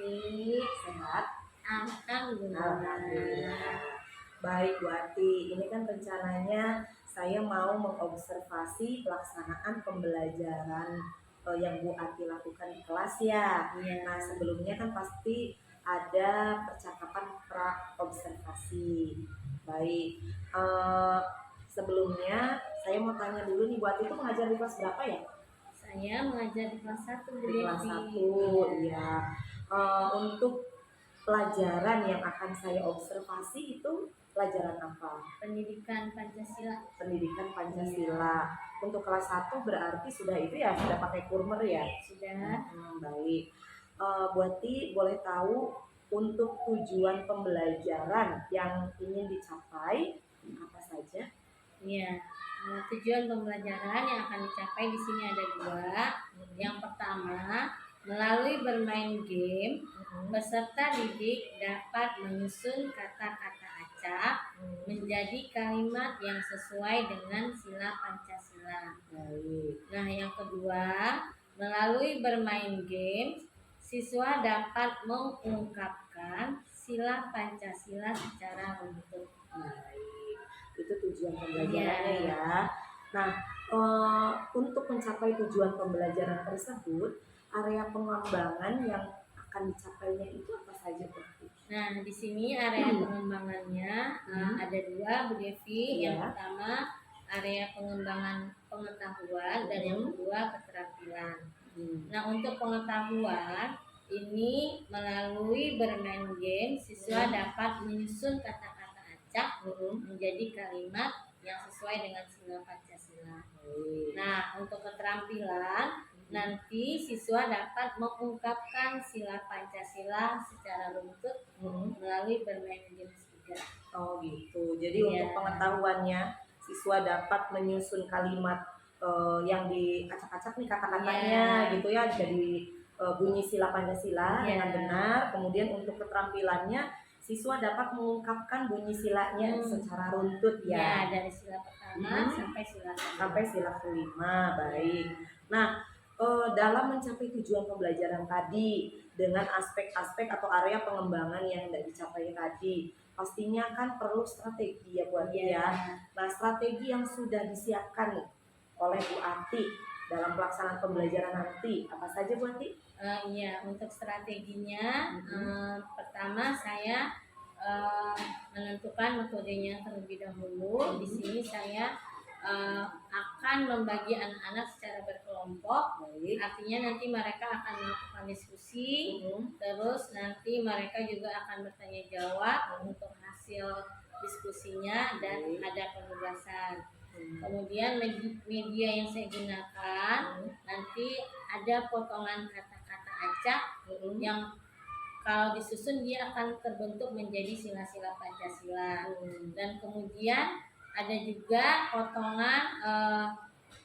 Baik, Sehat? alhamdulillah. Alhamdulillah. Baik Bu Ati, ini kan rencananya saya mau mengobservasi pelaksanaan pembelajaran yang Bu Ati lakukan di kelas ya. Iya. Nah sebelumnya kan pasti ada percakapan pra observasi. Baik, sebelumnya saya mau tanya dulu nih, Bu Ati itu mengajar di kelas berapa ya? Saya mengajar di kelas 1 Bu Di kelas Devi. 1 ya. Untuk pelajaran yang akan saya observasi itu pelajaran apa? Pendidikan Pancasila. Pendidikan Pancasila. Untuk kelas 1 berarti sudah itu ya, sudah pakai kurmer ya? Sudah. Baik. Bu Ati boleh tahu untuk tujuan pembelajaran yang ingin dicapai apa saja? Iya. Tujuan pembelajaran yang akan dicapai di sini ada 2. Yang pertama, melalui bermain game, peserta didik dapat menyusun kata-kata acak menjadi kalimat yang sesuai dengan sila Pancasila. Baik. Nah, yang kedua, melalui bermain game, siswa dapat mengungkapkan sila Pancasila secara runtut. Baik, itu tujuan pembelajarannya ya. Nah, untuk mencapai tujuan pembelajaran tersebut, area pengembangan yang akan dicapainya itu apa saja berarti? Nah, di sini area pengembangannya ada 2 Bu Devi. Iya. Yang pertama area pengembangan pengetahuan dan yang kedua keterampilan. Nah, untuk pengetahuan ini melalui bermain game, siswa dapat menyusun kata-kata acak menjadi kalimat yang sesuai dengan sila Pancasila. Nah, untuk keterampilan nanti siswa dapat mengungkapkan sila Pancasila secara runtut melalui bermain games juga. Oh gitu. Jadi untuk pengetahuannya siswa dapat menyusun kalimat yang diacak-acak nih kata-katanya gitu ya, jadi bunyi sila Pancasila dengan benar. Kemudian untuk keterampilannya siswa dapat mengungkapkan bunyi silanya secara runtut ya. Dari sila pertama sampai sila kelima. Baik. Nah, dalam mencapai tujuan pembelajaran tadi dengan aspek-aspek atau area pengembangan yang hendak dicapai tadi, pastinya kan perlu strategi ya Bu Ati ya. Nah, strategi yang sudah disiapkan nih oleh Bu Ati dalam pelaksanaan pembelajaran nanti apa saja Bu Ati? Iya, untuk strateginya pertama saya menentukan metodenya terlebih dahulu. Di sini saya akan membagi anak-anak secara berkelompok. Artinya nanti mereka akan melakukan diskusi, terus nanti mereka juga akan bertanya jawab untuk hasil diskusinya dan ada penugasan. Kemudian media yang saya gunakan nanti ada potongan kata-kata acak yang kalau disusun dia akan terbentuk menjadi sila-sila Pancasila. Dan kemudian ada juga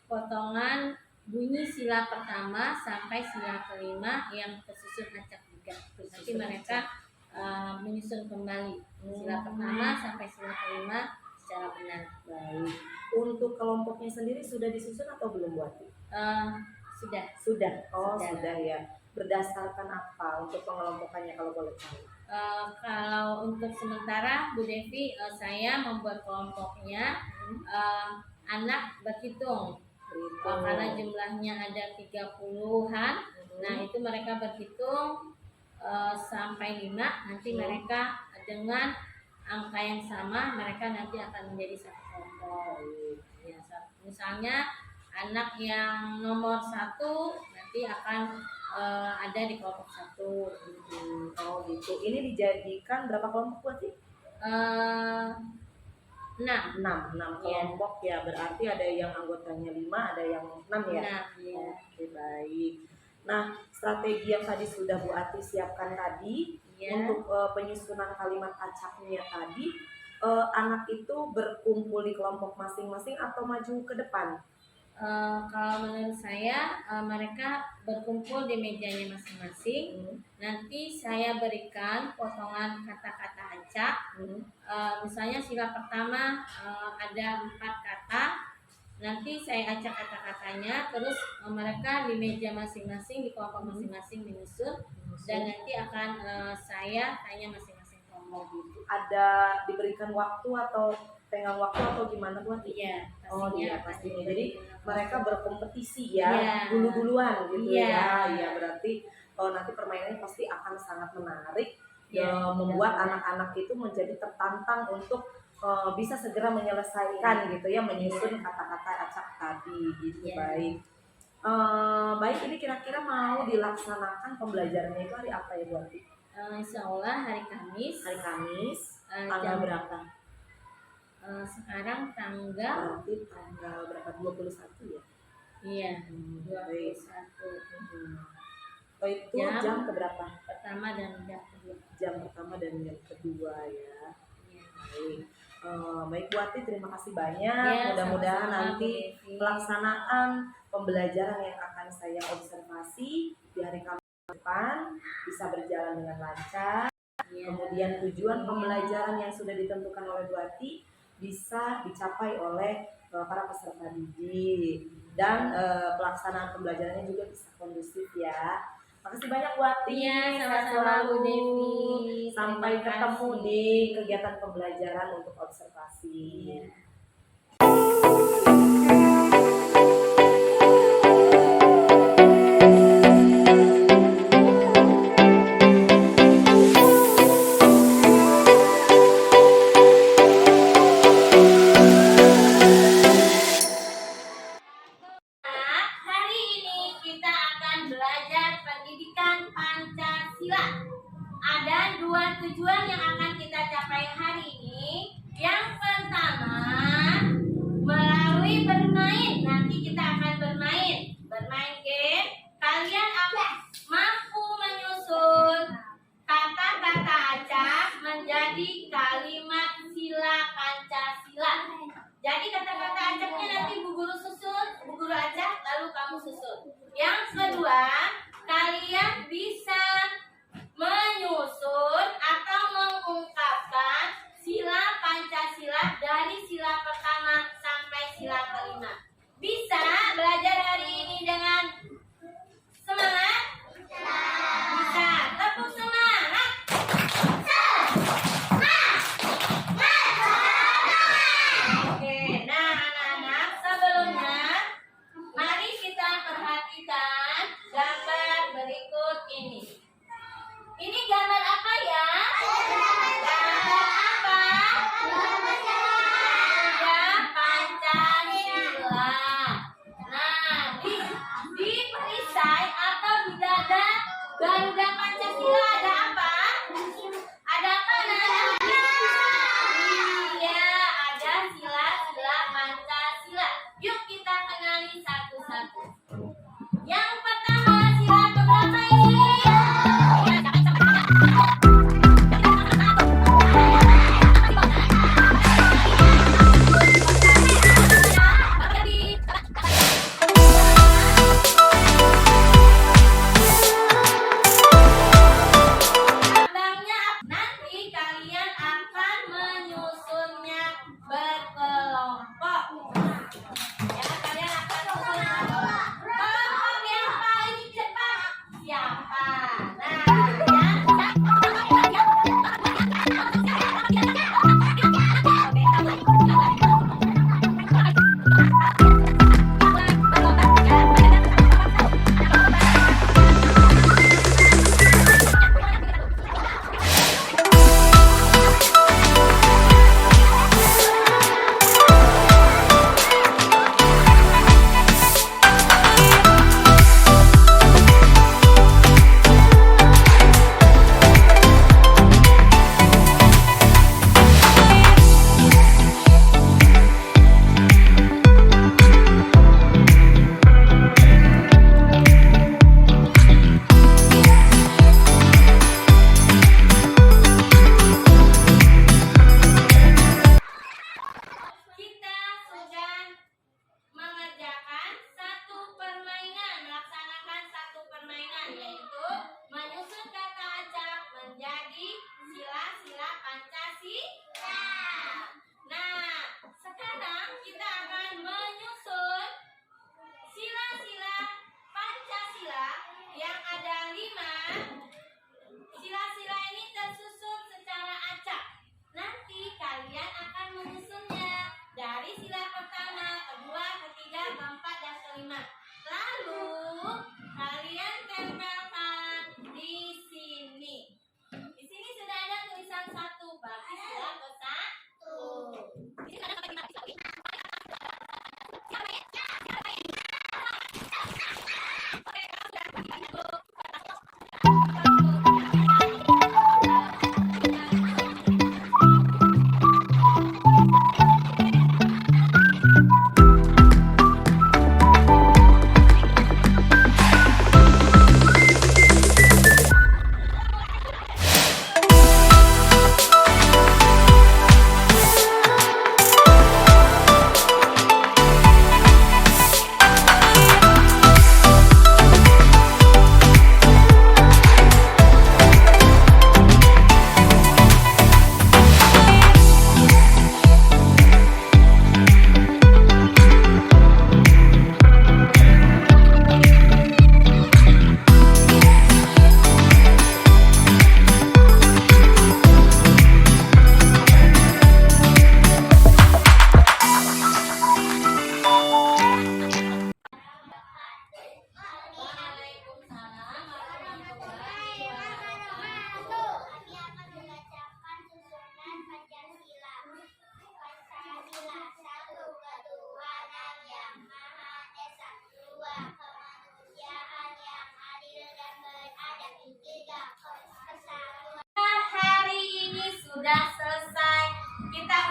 potongan bunyi sila pertama sampai sila kelima yang tersusun acak juga. Nanti mereka menyusun kembali sila pertama sampai sila kelima secara benar. Baik. Untuk kelompoknya sendiri sudah disusun atau belum Bu Ati? Sudah. Sudah ya. Berdasarkan apa untuk pengelompokannya kalau boleh tahu? Kalau untuk sementara Bu Devi, saya membuat kelompoknya anak berhitung. Karena jumlahnya ada 30-an. Nah, itu mereka berhitung sampai 5. Nanti mereka dengan angka yang sama mereka nanti akan menjadi satu kelompok. Ya, misalnya anak yang nomor 1 nanti akan ada di kelompok 1 gitu. Oh gitu. Ini dijadikan berapa kelompok Bu Ati? 6 kelompok ya. Berarti ada yang anggotanya 5, ada yang 6 ya. Oke, baik. Nah, strategi yang tadi sudah Bu Ati siapkan tadi untuk penyusunan kalimat acaknya tadi, anak itu berkumpul di kelompok masing-masing atau maju ke depan? Kalau menurut saya mereka berkumpul di mejanya masing-masing. Nanti saya berikan potongan kata-kata acak. Misalnya sila pertama ada 4 kata. Nanti saya acak kata-katanya, terus mereka di meja masing-masing, di kelompok masing-masing menyusun. dan nanti akan saya tanya masing-masing kelompok gitu. Ada diberikan waktu atau tenggang waktu atau gimana Bu? Iya, Oh iya akan pastinya. diberikan Jadi waktu. mereka berkompetisi ya, Iya. dulu-duluan gitu Iya. ya. Iya berarti nanti permainannya pasti akan sangat menarik, Iya, membuat benar. anak-anak itu menjadi tertantang untuk bisa segera menyelesaikan gitu ya, menyusun kata-kata acak tadi gitu. Iya. Baik. Baik, ini kira-kira mau dilaksanakan pembelajarannya itu hari apa ya Bu Ati? Insya Allah hari Kamis. Hari Kamis, eh, tanggal jam- berapa? Sekarang tanggal Berarti tanggal berapa? 21 ya? iya Baik. 21 Oh itu Jam. jam keberapa? pertama dan jam kedua. Jam pertama dan jam kedua ya. Iya. Baik. Baik Bu Ati, terima kasih banyak. Ya, Mudah-mudahan sama-sama, nanti Bu Devi. pelaksanaan pembelajaran yang akan saya observasi di hari Kamis depan bisa berjalan dengan lancar. Iya. Kemudian tujuan pembelajaran yang sudah ditentukan oleh Bu Ati bisa dicapai oleh para peserta didik dan pelaksanaan pembelajarannya juga bisa kondusif ya. Makasih banyak Bu Ati. Iya, Sehat sama-sama Bu selalu. Devi. Sampai Terima ketemu kasih. di kegiatan pembelajaran untuk observasi. Iya. Hari ini kita akan belajar pendidikan Pancasila. Ada 2 tujuan yang akan kita capai hari ini. Yang pertama, melalui bermain. Nanti kita akan bermain game. Kalian akan mampu menyusun kata-kata acak menjadi kalimat sila Pancasila. Jadi kata-kata acaknya nanti Bu Guru susun, Bu Guru acak, lalu kamu susun. Yang kedua, kalian bisa menyusun atau mengungkapkan sila Pancasila dari sila pertama sampai sila kelima. Bisa belajar hari ini dengan semangat? Bisa. Tepuk semangat.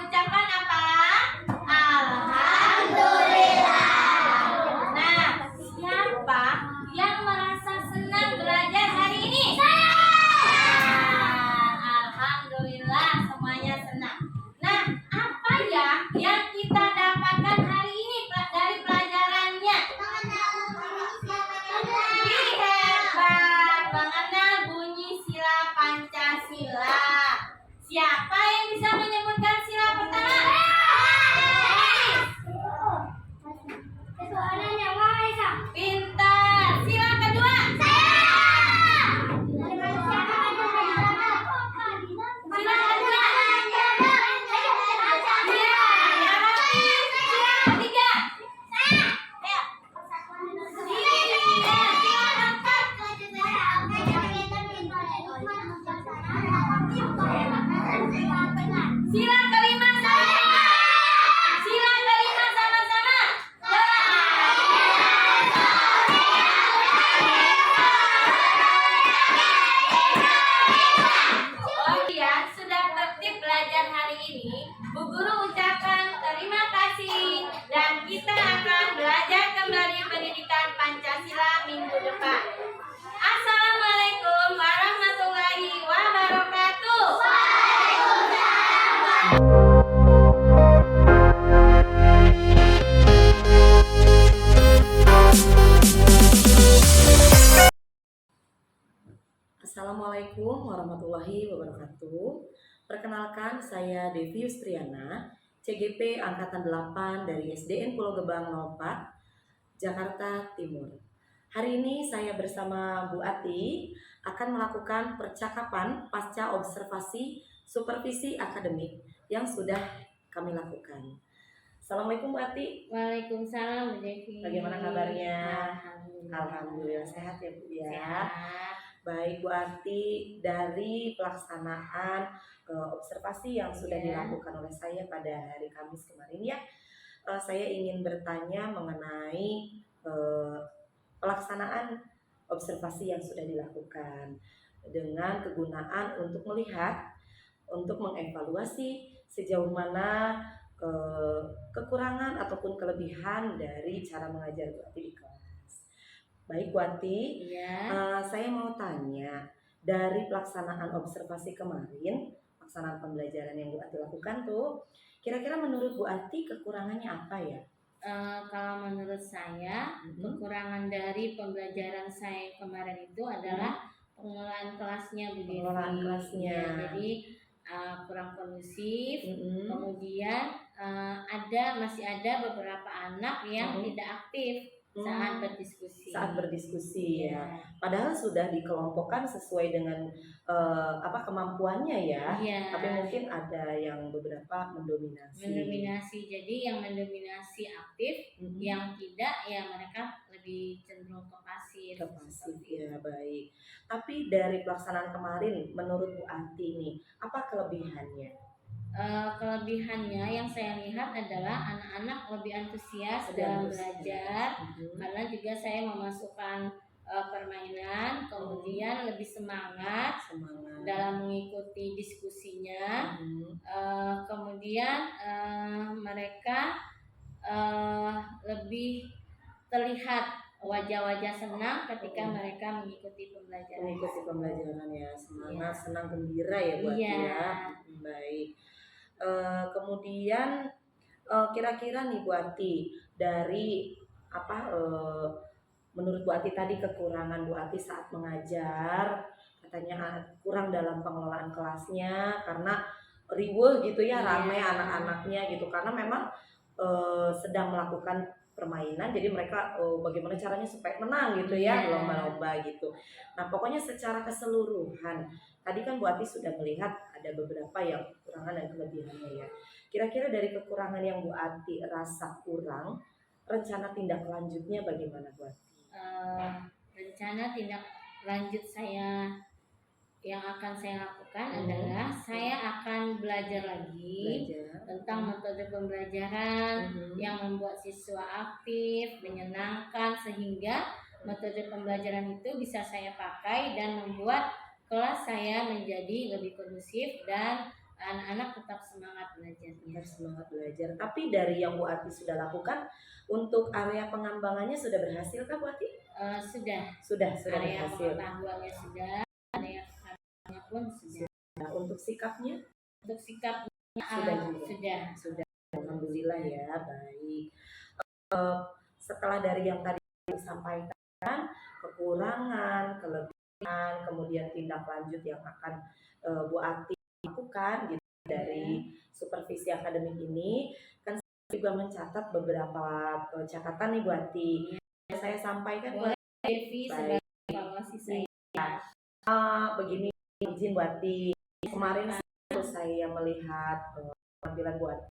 ucapan apalah? Alhamdulillah. Nah, siapa yang merasa senang belajar hari ini? Saya. Alhamdulillah, semuanya senang. Nah, apa ya yang kita dapatkan hari ini dari pelajarannya? Hebat, mengenal bunyi sila Pancasila. Siapa yang bisa menyebutkan sila pertama? Pintar. Sila kedua? Sila kedua? Ya, Rafi. Sila ketiga? Sila kelima sama-sama. Sila kelima sama-sama. Oh iya, sudah tertib belajar hari ini. Bu Guru ucapkan terima kasih dan kita akan belajar kembali pendidikan Pancasila minggu depan. Assalamualaikum warahmatullahi wabarakatuh. Assalamualaikum warahmatullahi wabarakatuh. Perkenalkan, saya Devi Yustriana, CGP Angkatan 8 dari SDN Pulau Gebang 04, Jakarta Timur. Hari ini saya bersama Bu Ati akan melakukan percakapan pasca observasi supervisi akademik yang sudah kami lakukan. Assalamualaikum Bu Ati. Waalaikumsalam Bu Devi. Bagaimana kabarnya? Alhamdulillah. Alhamdulillah sehat ya Bu ya. Sehat. Baik Bu Ati, dari pelaksanaan observasi yang sudah dilakukan oleh saya pada hari Kamis kemarin ya, saya ingin bertanya mengenai pelaksanaan observasi yang sudah dilakukan dengan kegunaan untuk melihat, untuk mengevaluasi sejauh mana kekurangan ataupun kelebihan dari cara mengajar Bu Ati di kelas. Baik Bu Ati, saya mau tanya, dari pelaksanaan observasi kemarin, pelaksanaan pembelajaran yang Bu Ati lakukan tuh, kira-kira menurut Bu Ati kekurangannya apa ya? Kalau menurut saya, kekurangan dari pembelajaran saya kemarin itu adalah pengelolaan kelasnya Bu Devi. Pengelolaan kelasnya. Ya, jadi kurang kondusif. Kemudian masih ada beberapa anak yang tidak aktif saat berdiskusi. Saat berdiskusi ya. Padahal sudah dikelompokkan sesuai dengan kemampuannya ya. Tapi mungkin ada yang beberapa mendominasi. Jadi yang mendominasi aktif, yang tidak ya mereka lebih cenderung ke pasif. Ya, baik. Tapi dari pelaksanaan kemarin, menurut Bu Ati nih, apa kelebihannya? Kelebihannya yang saya lihat adalah anak-anak lebih antusias dalam belajar, karena juga saya memasukkan permainan, kemudian lebih semangat dalam mengikuti diskusinya. Kemudian mereka lebih terlihat wajah-wajah senang ketika mereka mengikuti pembelajaran. Ya, semangat, senang, gembira ya Bu Ati ya. Baik. Kemudian kira-kira nih Bu Ati, dari menurut Bu Ati tadi kekurangan Bu Ati saat mengajar, katanya kurang dalam pengelolaan kelasnya karena riweuh gitu ya, ramai anak-anaknya gitu, karena memang sedang melakukan permainan, jadi mereka bagaimana caranya supaya menang gitu ya, lomba-lomba gitu. Nah pokoknya secara keseluruhan tadi kan Bu Ati sudah melihat ada beberapa yang kekurangan dan kelebihannya ya. Kira-kira dari kekurangan yang Bu Ati rasa kurang, rencana tindak lanjutnya bagaimana Bu Ati? Rencana tindak lanjut saya yang akan saya lakukan adalah saya akan belajar lagi tentang metode pembelajaran yang membuat siswa aktif, menyenangkan, sehingga metode pembelajaran itu bisa saya pakai dan membuat kelas saya menjadi lebih kondusif dan anak-anak tetap semangat belajarnya. Harus semangat belajar. Tapi dari yang Bu Ati sudah lakukan, untuk area pengembangannya sudah berhasil kah Bu Ati? Sudah area berhasil. pengetahuannya sudah, area pengetahuannya pun sudah. Nah, untuk sikapnya Untuk sikapnya sudah juga. sudah. Alhamdulillah ya, baik. Setelah dari yang tadi disampaikan, kekurangan, kelebihan, kemudian tindak lanjut yang akan Bu Ati lakukan gitu dari supervisi akademik ini, kan saya juga mencatat beberapa catatan nih Bu Ati. Saya sampaikan Bu Boleh Ati. Devi sebagai evaluasi saya. Begini, izin Bu Ati. Kemarin saya melihat penampilan Bu Ati.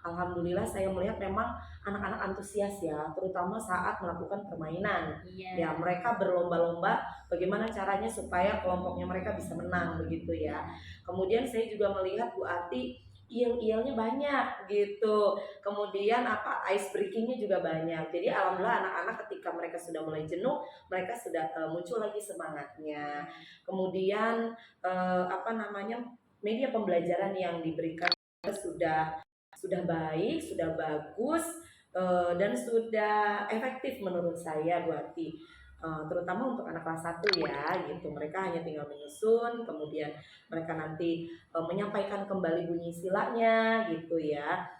Alhamdulillah saya melihat memang anak-anak antusias ya, terutama saat melakukan permainan. Ya, mereka berlomba-lomba bagaimana caranya supaya kelompoknya mereka bisa menang begitu ya. Kemudian saya juga melihat Bu Ati il-ilnya banyak gitu. Kemudian ice breakingnya juga banyak. Jadi alhamdulillah anak-anak ketika mereka sudah mulai jenuh, mereka sudah muncul lagi semangatnya. Kemudian media pembelajaran yang diberikan sudah baik, sudah bagus, dan sudah efektif menurut saya Bu Ati. Terutama untuk anak kelas 1 ya gitu, mereka hanya tinggal menyusun, kemudian mereka nanti menyampaikan kembali bunyi silanya gitu ya.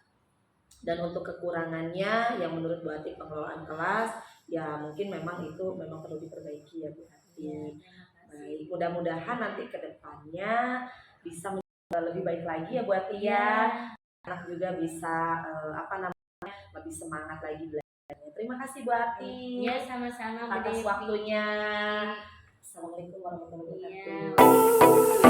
Dan untuk kekurangannya yang menurut Bu Ati pengelolaan kelas ya mungkin memang perlu diperbaiki ya Bu Ati. Baik, mudah-mudahan nanti ke depannya bisa lebih baik lagi ya Bu Ati ya. Anak juga bisa lebih semangat lagi belajarnya. Terima kasih Bu Ati. Ya, sama-sama atas Bu Devi. waktunya. Assalamualaikum warahmatullahi Iya. wabarakatuh.